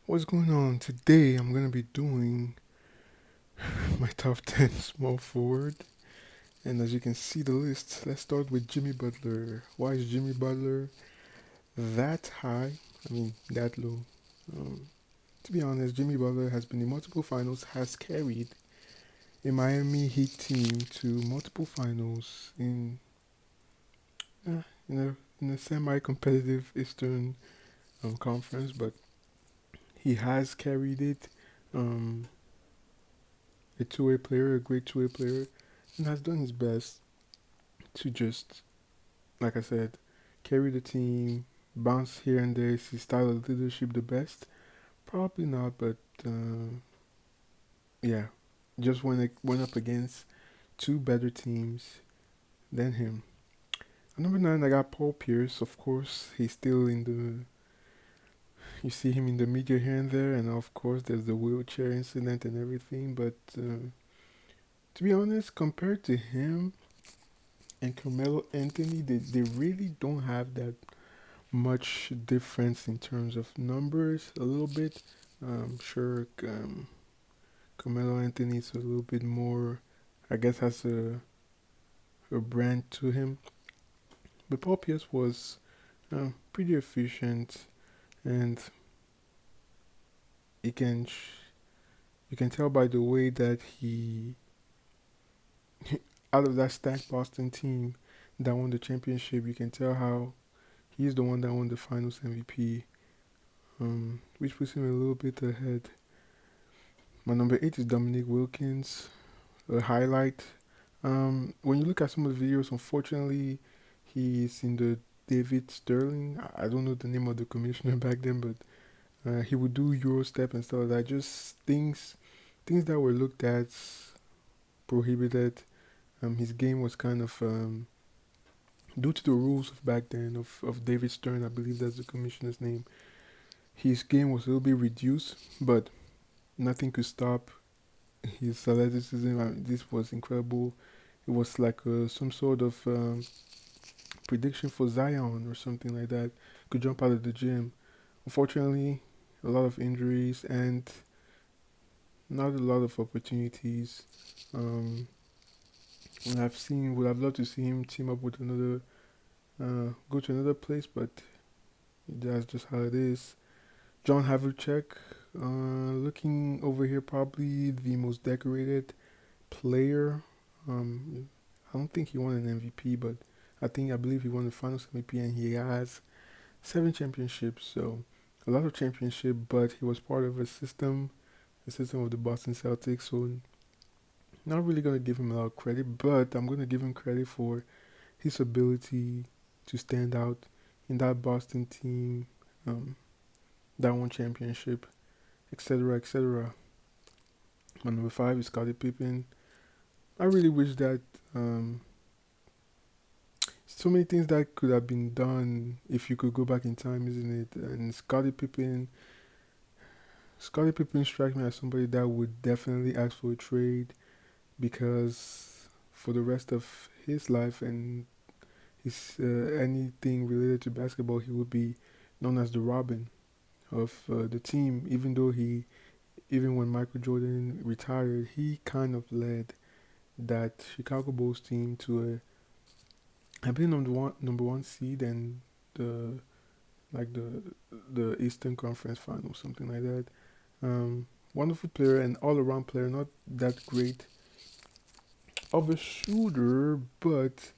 What's going on? Today I'm gonna be doing my top 10 small forward. And as you can see the list, let's start with Jimmy Butler. Why is Jimmy Butler that high? I mean, that low. Um, to be honest, Jimmy Butler has been in multiple finals, has carried a Miami Heat team to multiple finals uh, in a semi-competitive Eastern conference, but he has carried it. Um, a two-way player, a great two-way player, and has done his best to just, like I said, carry the team, bounce here and there. Is his style of leadership the best? Probably not, but yeah, just went up against two better teams than him. At number nine, I got Paul Pierce. Of course, he's still in the. You see him in the media here and there, and of course, there's the wheelchair incident and everything. But to be honest, compared to him and Carmelo Anthony, they really don't have that much difference in terms of numbers. A little bit. Sure, Carmelo Anthony is a little bit more. I guess has a brand to him. But Paul Pierce was pretty efficient, and you can you can tell by the way that he out of that stacked Boston team that won the championship. You can tell how he's the one that won the Finals MVP, which puts him a little bit ahead. My number eight is Dominic Wilkins. A highlight. When you look at some of the videos, unfortunately, he's in the David Sterling. I don't know the name of the commissioner back then, but he would do Eurostep and stuff like that. Just things that were looked at prohibited. His game was kind of due to the rules of back then of David Stern. I believe that's the commissioner's name. His game was a little bit reduced, but nothing could stop his athleticism. This was incredible. It was like some sort of prediction for Zion or something like that. Could jump out of the gym. Unfortunately, a lot of injuries and not a lot of opportunities. Um, would have loved to see him team up with another, go to another place, but that's just how it is. John Havlicek, looking over here, probably the most decorated player. I don't think he won an MVP, but I believe he won the Finals MVP, and he has seven championships. So a lot of championship, but he was part of the system of the Boston Celtics. So not really gonna give him a lot of credit, but I'm gonna give him credit for his ability to stand out in that Boston team, um, that won championship, etc., etc. My number five is Scottie Pippen. I really wish that so many things that could have been done if you could go back in time, isn't it? And Scottie Pippen strikes me as somebody that would definitely ask for a trade because for the rest of his life and his anything related to basketball, he would be known as the Robin of the team. Even when Michael Jordan retired, he kind of led that Chicago Bulls team to I believe number one seed and the like the Eastern Conference Final, something like that. Wonderful player and all around player, not that great of a shooter, but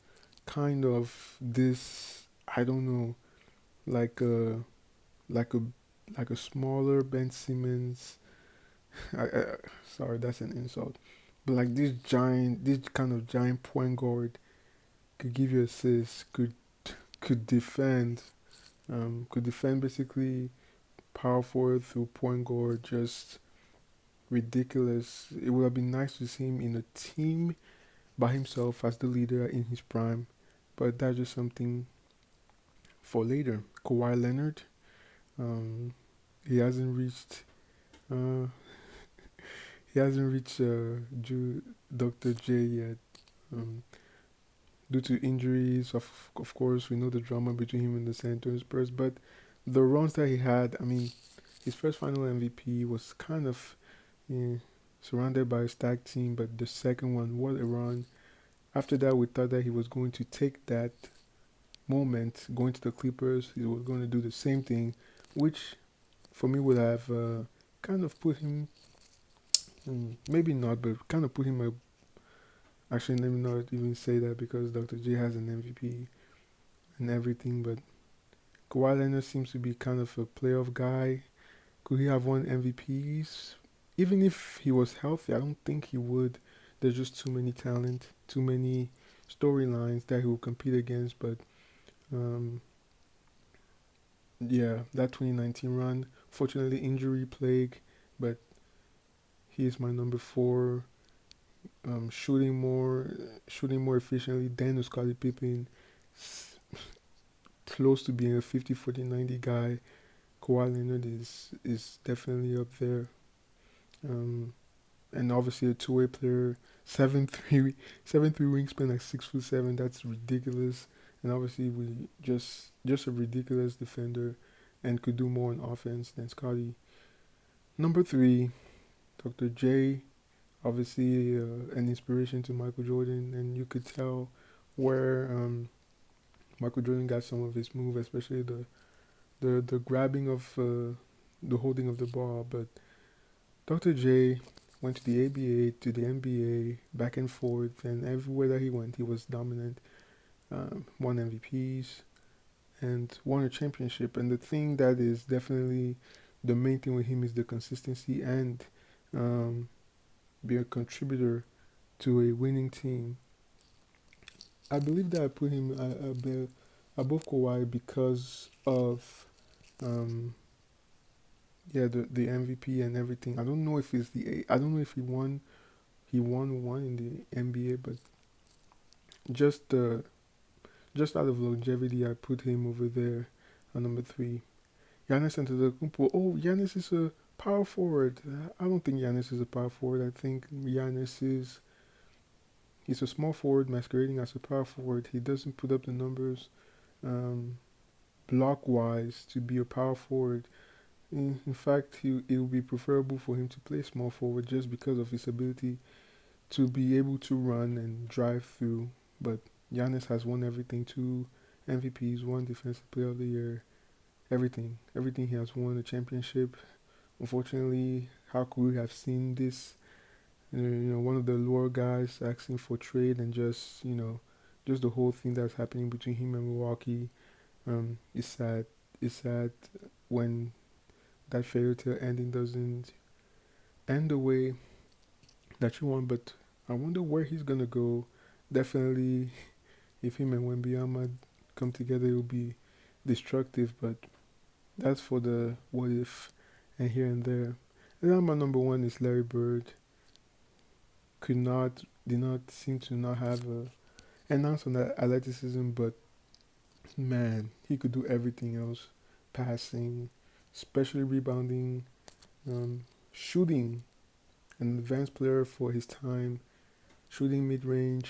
kind of this I don't know, like a like a like a smaller Ben Simmons. I, sorry, that's an insult, but like this kind of giant point guard could give you assists, could defend, could defend basically power forward through point guard, just ridiculous. It would have been nice to see him in a team by himself as the leader in his prime, but that's just something for later. Kawhi Leonard, um, he hasn't reached, uh, Dr. J yet. Um, Due to injuries, of course, we know the drama between him and the San Antonio Spurs, but the runs that he had, I mean, His first final MVP was kind of surrounded by a stacked team, but the second one, what a run. After that, we thought that he was going to take that moment, going to the Clippers, he was going to do the same thing, which for me would have kind of put him, maybe not, but kind of put him. Actually, let me not even say that because Dr. J has an MVP and everything, but Kawhi Leonard seems to be kind of a playoff guy. Could he have won MVPs? Even if he was healthy, I don't think he would. There's just too many talent, too many storylines that he will compete against. But um, yeah, that 2019 run, fortunately injury plague, but he is my number four. Shooting more efficiently than Scottie Pippen, close to being a 50, 40, 90 guy. Kawhi Leonard is definitely up there. Um, and obviously a two-way player, 7'3", 7'3" wingspan, like 6'7". That's ridiculous. And obviously we just a ridiculous defender, and could do more on offense than Scotty. Number three, Dr. J, obviously an inspiration to Michael Jordan, and you could tell where Michael Jordan got some of his move, especially the grabbing of the holding of the ball. But Dr. J went to the ABA, to the NBA, back and forth, and everywhere that he went, he was dominant. Won MVPs and won a championship. And the thing that is definitely the main thing with him is the consistency and um, be a contributor to a winning team. I believe that I put him a bit above Kawhi because of um, the MVP and everything. I don't know if I don't know if he won one in the NBA, but just just out of longevity, I put him over there at number three. Giannis Antetokounmpo. Oh, Giannis is a power forward. I don't think Giannis is a power forward. I think Giannis is he's a small forward masquerading as a power forward. He doesn't put up the numbers um, block wise to be a power forward. In fact, it would be preferable for him to play small forward just because of his ability to be able to run and drive through. But Giannis has won everything: two MVPs, one Defensive Player of the Year, everything. Everything he has won a championship. Unfortunately, how could we have seen this? One of the lower guys asking for trade and just the whole thing that's happening between him and Milwaukee. It's sad. It's sad when that fairy tale ending doesn't end the way that you want. But I wonder where he's gonna go. Definitely, if him and Wembanyama come together, it will be destructive. But that's for the what if and here and there. And then my number one is Larry Bird. Did not seem to not have an ounce on that athleticism, but man, he could do everything else. Passing, especially rebounding, shooting, an advanced player for his time, shooting mid range,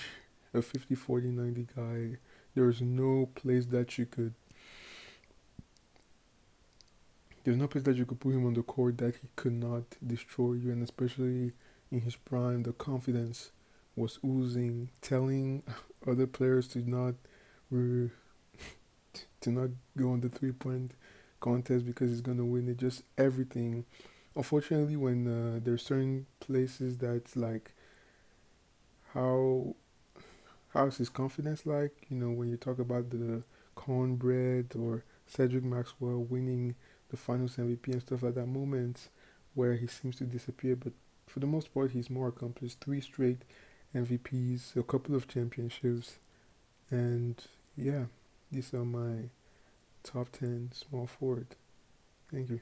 a 50, 40, 90 guy. There's no place that you could there's no place that you could put him on the court that he could not destroy you, and especially in his prime, the confidence was oozing, telling other players re- to not go on the 3 point contest because he's gonna win it. Just everything. Unfortunately, when there's certain places that's like how how's his confidence like? When you talk about the cornbread or Cedric Maxwell winning the Finals MVP and stuff like that, moments where he seems to disappear. But for the most part, he's more accomplished. Three straight MVPs, a couple of championships, and yeah, these are my top 10 small forward. Thank you.